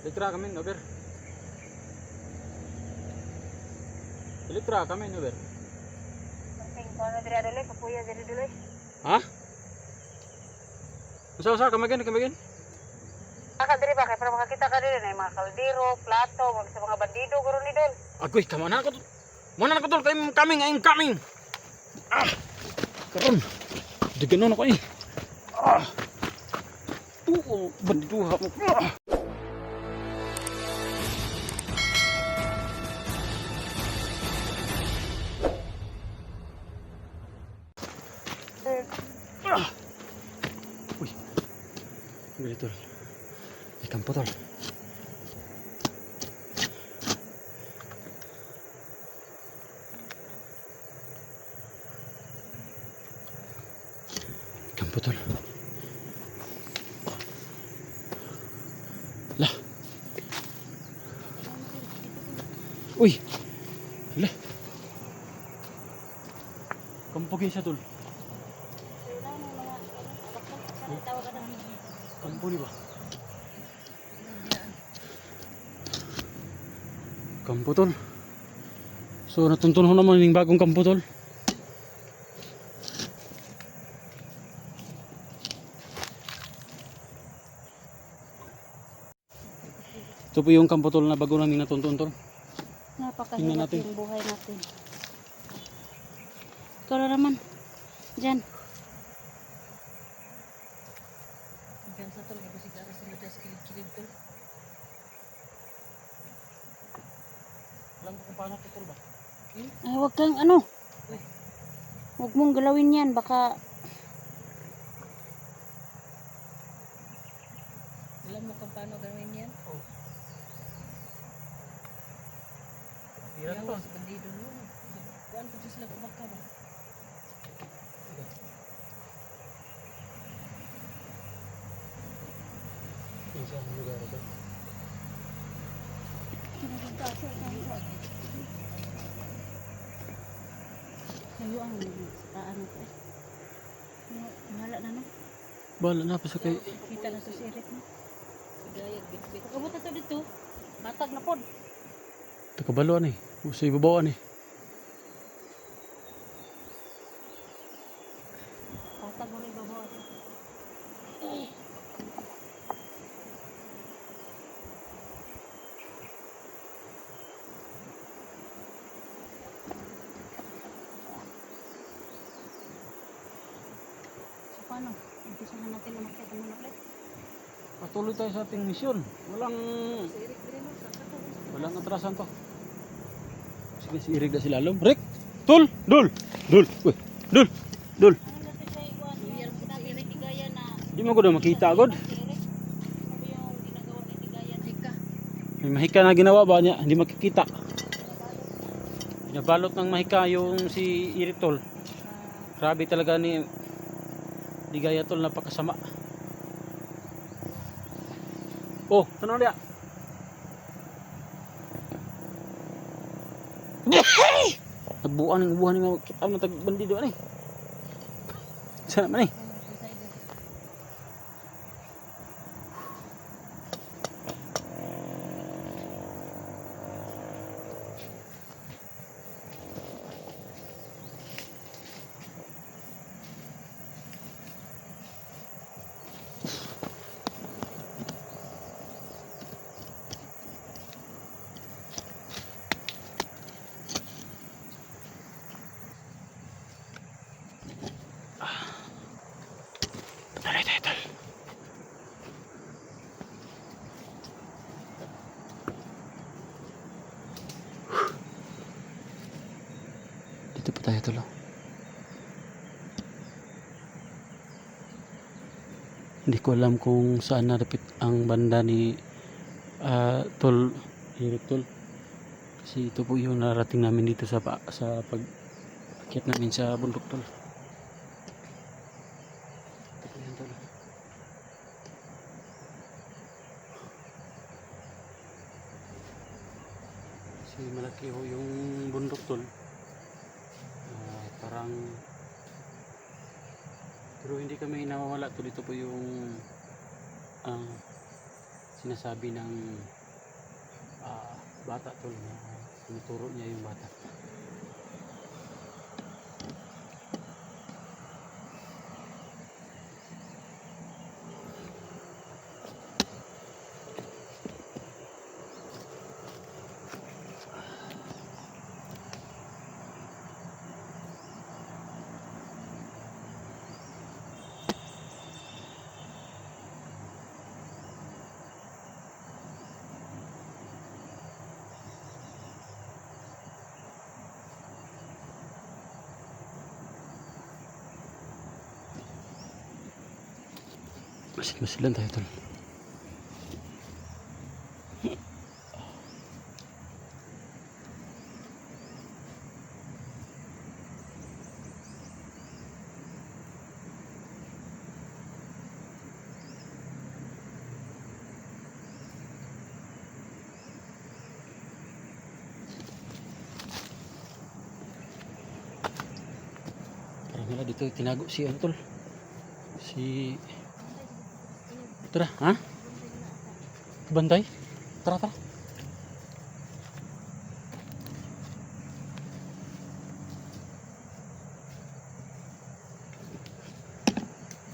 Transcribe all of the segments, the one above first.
Litra kami, over. Litra kami, over. Penting ko na diri dulu, kapuya diri dulu. Ha? Usa-usa kamagin. Aka diri ba kay para makakita ka diri na mga kaldero, plato, mga bandido guro ni dol. Agoy, tama na ako. Muna na ko tol, coming. Ah! Karon. Di ganoon ako eh. Ah! Bandido ha mo. Ah! Ah! Uy. Bili tol. Ikan po tol. Ikan po tol. Lah. Uy. Lah. Kampugi siya tol. Kampo ni ba? Kampo tol. So natuntun ko naman yung bagong kampo tol. Ito po yung kampo tol na bago namin natuntun tol. Tingnan Napakahirap natin. yung buhay natin. Ikaw na naman. Diyan. Sa tol, ito si Dara sa ludas kilid-kilid tol. Alam ko kung paano ito tol ba? Ay, wag kang ano. Huwag mong galawin yan. Baka... Alam mo kung paano gawin yan? Oo. Tira to. Sa bandido mo. Kuhaan ko sila kumaka ba? Sa lugar ito. Sayo ang ano ko. Mahala na no. Bala na pa sa kay. Kita na sa sirit mo. Gayag bitbit. Kabuta to dito. Matag na pod. Takabaluan eh. Sa ibabawan eh. Matag mo rin babaw. Paano? Umpisahan natin umakyat ang mga plate. Patuloy tayo sa ating misyon. Walang atrasan to. Sige, si Irig na si Lalom. Rick! Tul! Dul! Uy! Dul! Ano natin sa iguan? Kita sirit tigaya na. Di mo ko na makita agad. Sirit. Ano yung ginagawa ni tigaya? Hika. May mahika na ginawa ba niya? Hindi makikita. Nabalot ng mahika yung si Irig tol. Grabe talaga ni Ligaya tol, napakasama. Oh, tanong dia. Nagbuan ng buhan ng kita na tag bandido ani. Sana man eh. Tol. Dito pa tayo tol. Hindi ko alam kung saan narapit ang banda ni Tol Eric tol. Kasi ito po yung narating namin dito sa pag-akyat namin sa bundok tol. Ito po yan tol. Kasi malaki ho yung bundok tol. Parang pero hindi kami nawawala to. Dito po yung sinasabi ng bata tol na tinuturo niya yung bata. Masid-masilan tayo tol. Parang wala dito tinago si Antol. Si tara, ha? Bantay? Tara, tara.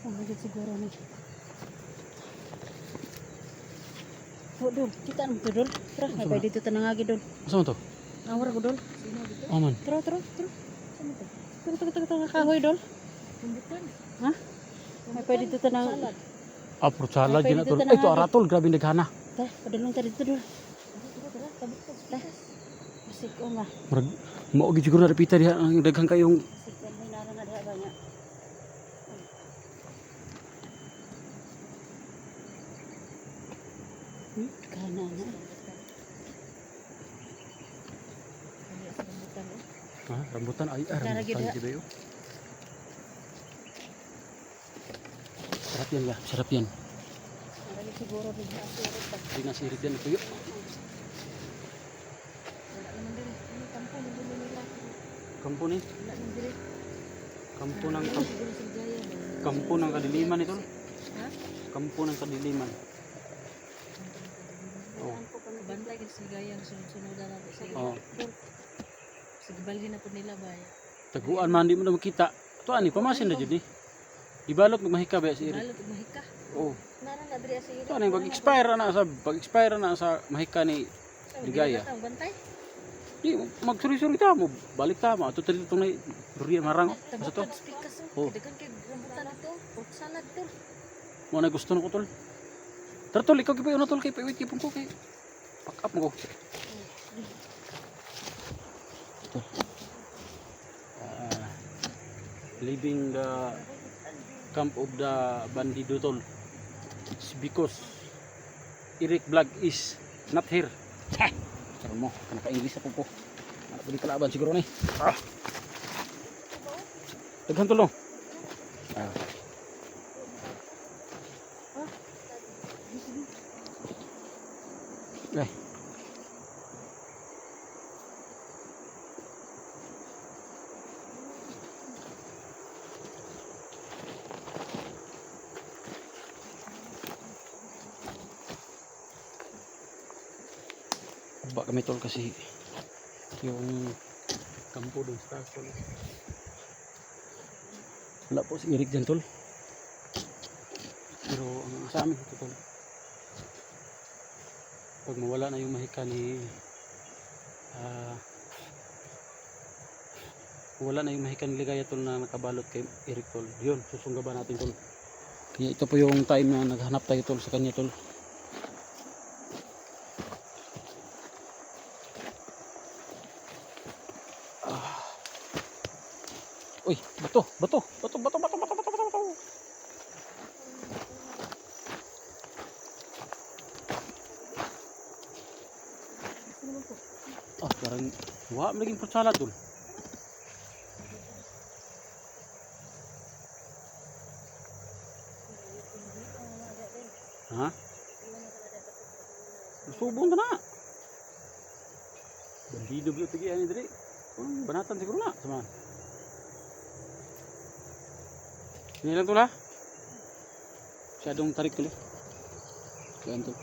Oh, magiging siguro na. Oh, Dol. Kita naman ito, Dol. Tara, may pwede dito tanangagi, Dol. Saan mo to? Awar ko, Dol. Oh man. Tara, tara, tara. Saan ito? Tara, kahoy, Dol. Kumbutan. Ha? May pwede dito tanang... Fruit salad Ay, yun na pwede tol. dito Ay, ito na, aratol. Grabe naghana. Tara, padulong tayo dito, Dol. Tara, tara. Masik ko nga. Maugid siguro na repita diha ang daghang kayong Masik ko may nara na diha banyak. Kana na. rambutan ay Tara, gid, rambutan ha? di ba yun? Sarap yan ba? Sarap yan. Marami siguro rin na asirit pa. Hindi na sirit yan ito yun. Wala naman din. Ano kampo mo din nila? Kampo ni. Wala naman din. Kampo ng Siguro sa Jaya. kampo ng kadiliman ito. Ha? Kampo ng kadiliman. Oh. Bantay kasi si Gaya ang sunod-sunod na natin sa Oh. Sige, balhin na po nila ba? Taguan man di mo na makita. Ito ani pamasin na jud ni. Ibalot magmahika ba si Iri? Balot ug mahika. Oh. Nara na diri sa Ito ani pag-expire na sa mahika ni Ligaya. Bantay. Di magsuri-suri ta mo balik ta mo ato tali tong nay durian marang. Asa to? Oh. Dagan kay rambutan to. Fruit salad to. Mo na gusto ko tol. Tara tol ikaw gipayo na tol kay wait kipon ko kay pack up mo ko. Ito. Leaving the camp of the bandido tol. It's because Eric Vlog is not here. Pero mo, kanaka-English ako po. Ano po di kalaban siguro ni. Daghan tol no. Okay. Ba kami tol kasi yung kampo doon sa tol. Wala po si Eric dyan tol. Pero ang sa amin ito tol. Pag mawala na yung mahika ni wala na yung mahika ni Ligaya tol na nakabalot kay Eric tol. Yun, susunggaban natin tol. Kaya ito po yung time na naghanap tayo tol sa kanya tol. Uy, bato. Parang wala naging fruit salad dun. Ha? Subong na. Bandido beli pergi ani diri. Banatan siguro na sama. Ini lang to lah. Masyadong tarik tuloy. Ganito.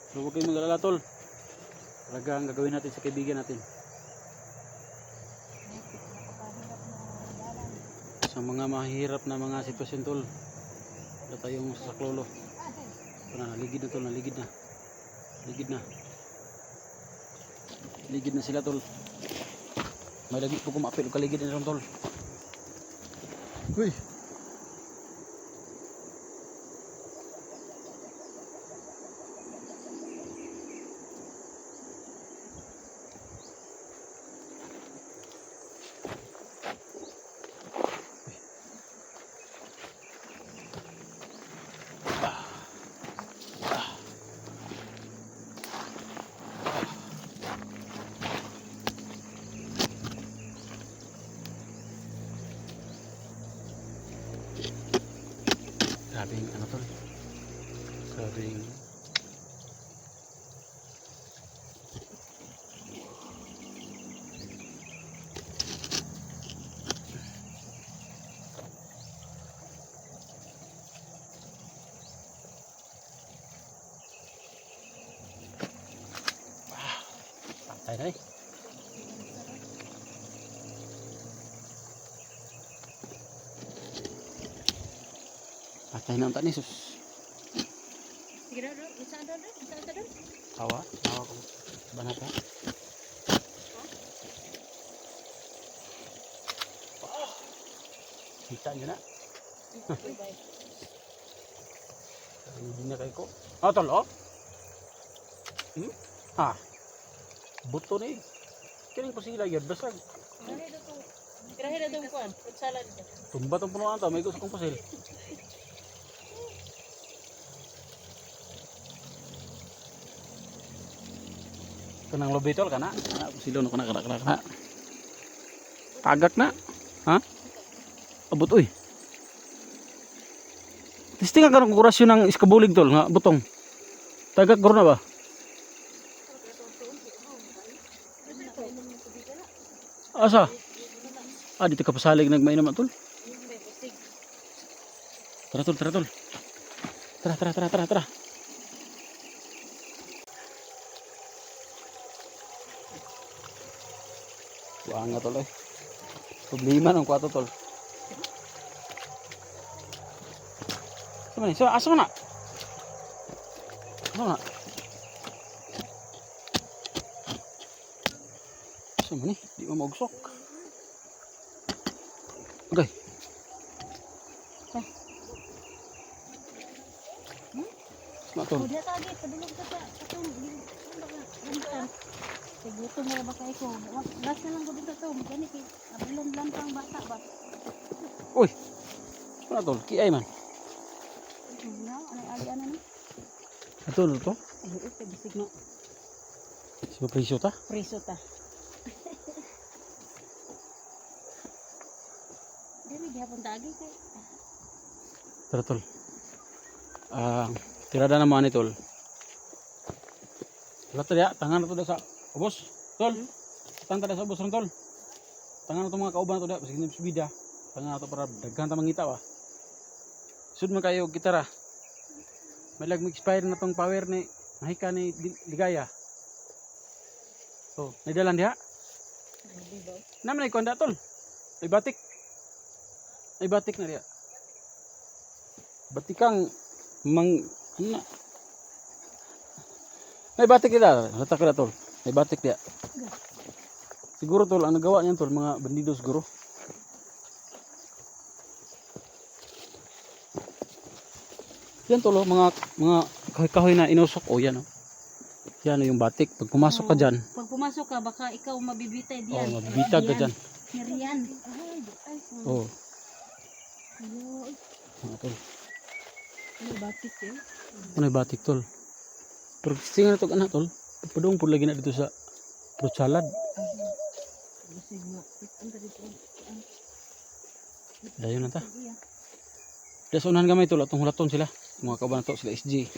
So huwag kayong mag-alala tol. Talaga ang gagawin natin sa kaibigan natin. Sa mga mahirap na mga sitwasyon tol. Wala tayong saklolo. Ito na, naligid na tol, naligid na. Ligid na. Ligid na sila tol. May lagi po kumapit o kaligid na rin tol. Uy. Grabing ano tol. Grabing patay na eh. Patay na ang tanisus. Sige daw, isa daw. Tawa ko. Banat ha. Kita nyo na. Hindi na kayo ko. Ah, tol, oh. Ha. Buto na eh. Kining ko sila yun. Basag. Kirahin na itong kuwan. Kutsala dito. Tumba itong punuan to. May gusto kong pasil. Kanang lobby tol kana. Silo no kana. Tagak na. Ha? Abot uy. Testing ka karong kurasyon ng iskabulig tol nga butong. Tagak garo na ba? Asa? Ah, dito ka pasalig nagmainom na tol. Tara tol, tara tol. Tara. Buang nga tol eh. Problema ng kwato tol. Asa mo na? Asa mo ni? Di mo maugsok. Okay. Asa tol? Udah tadi padulog ka sa atong limtan. Gutom na ba kay ko? Gas na lang ko dito to. Gani kay abilon lang pang bata ba. Uy. Ano tol? Kiay man. Ano aga na ni? Ito to? Ay, ito bisig no. Siya presyo ta? Preso ta. Dili gyapon tagi kay. Tara tol. Tirada naman ni tol. Wala ya, tangan na to sa ubos. Tol. Tangan ta sa ubos ron tol. Tangan na to mga kauban na to da, sige ni subida. Tangan na to para daghan ta mangita ba. Sud man kayo gitara. May lag mag-expire na tong power ni mahika ni Ligaya. So, naidalan diha. Naman ay konda tol. Ay batik. Ay batik na diha. Batikang mang na. May batik dia. Hatak na tol. May batik dia. Siguro tol ang nagawa niyan tol mga bandido siguro. Yan tol mga kahoy na inusok o yan oh. Yan yung batik. Pag pumasok ka diyan. Pag pumasok ka baka ikaw mabibitay diyan. Oh, mabibitag ka diyan. Riyan. Oh. Hello. Mga tol. Ano batik eh? Ano yung batik tol? Pero tingnan na ito anak tol. Padung pud lagi na dito sa fruit salad. Bisig nga. Ang dito. Dayon na ta. Dasunan gamay tol atong hulaton sila. Mga kauban to sila SG.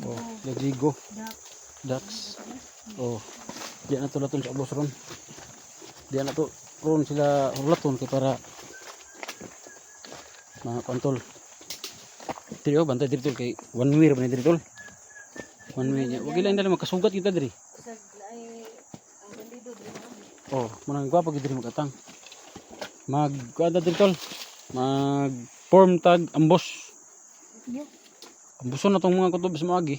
Oh, sila Jigo. Dax. Oh. Diyan na to laton sa ubos ron. Diyan na to ron sila hulaton kay para mga kontrol. Trio bantay diri tol kay one way ra ba ni diri tol. One way niya. Wag ilang dali magkasugat kita diri. Sa ay ang bandido din. Oh, munang gwapo gid diri magatang. Kuada diri tol. Mag form tag ambos. Yo. Ambuson na tong mga kutob sa maagi.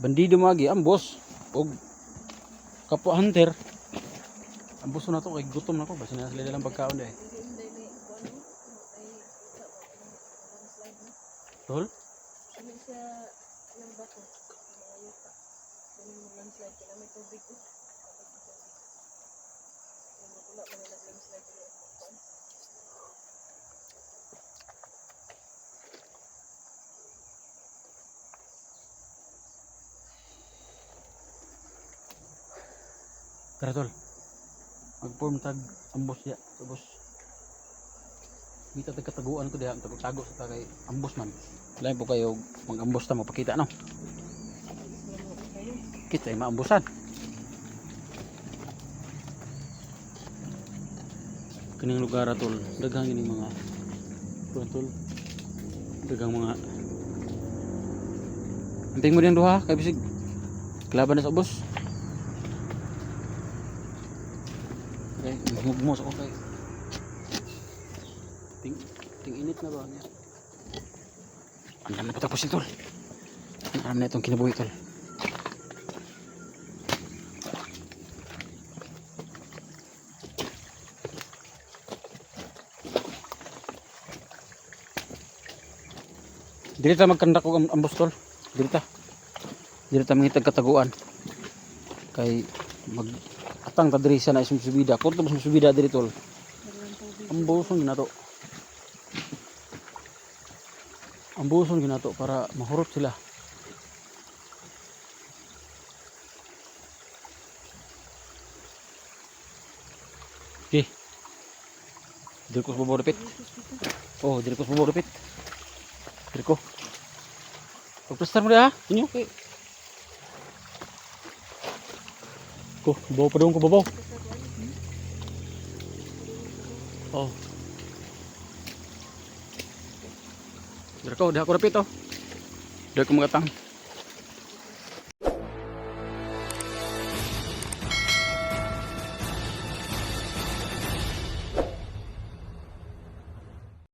Bandido maagi ambos. Og kapwa hunter. Ambuson na to kay gutom na ko basta na sila lang pagkaon dai. Tol? Ano siya yung bato? Mga yuta. Ganun mo landslide. Kaya may tubig ko. Yung magula mo nila landslide ko. Tara tol. Mag-form tag ambos ya, ambos. Kita tag kataguan ko diha, tago sa tagay ambos man. Lain po kayo mag-ambos ta mapakita no. Kita ay maambusan. Kining lugar tol, daghang ini mga tol. Daghang mga Anting mo din duha kay bisig kalaban na sa ubos. Okay, magmumos ako kay ting init na ba niya. Ano na patapos ito tol. Alam na itong kinabuhi tol. Dili ta magkandak og ambos tol. Dili ta mangitag kataguan. Kay mag atang ta diri sa na isang subida. Kurto sa subida diri tol. Amboson ginato. Amboson ginato para mahurot sila. Okay. Diri ko boborepit. Oh, diri ko boborepit. Diri ko. Pagplastar mo dia, inyo kay. Ko, bawa pa doon ko babaw. Oh. Diri ko, diha ko repit oh. Diri ko magatang.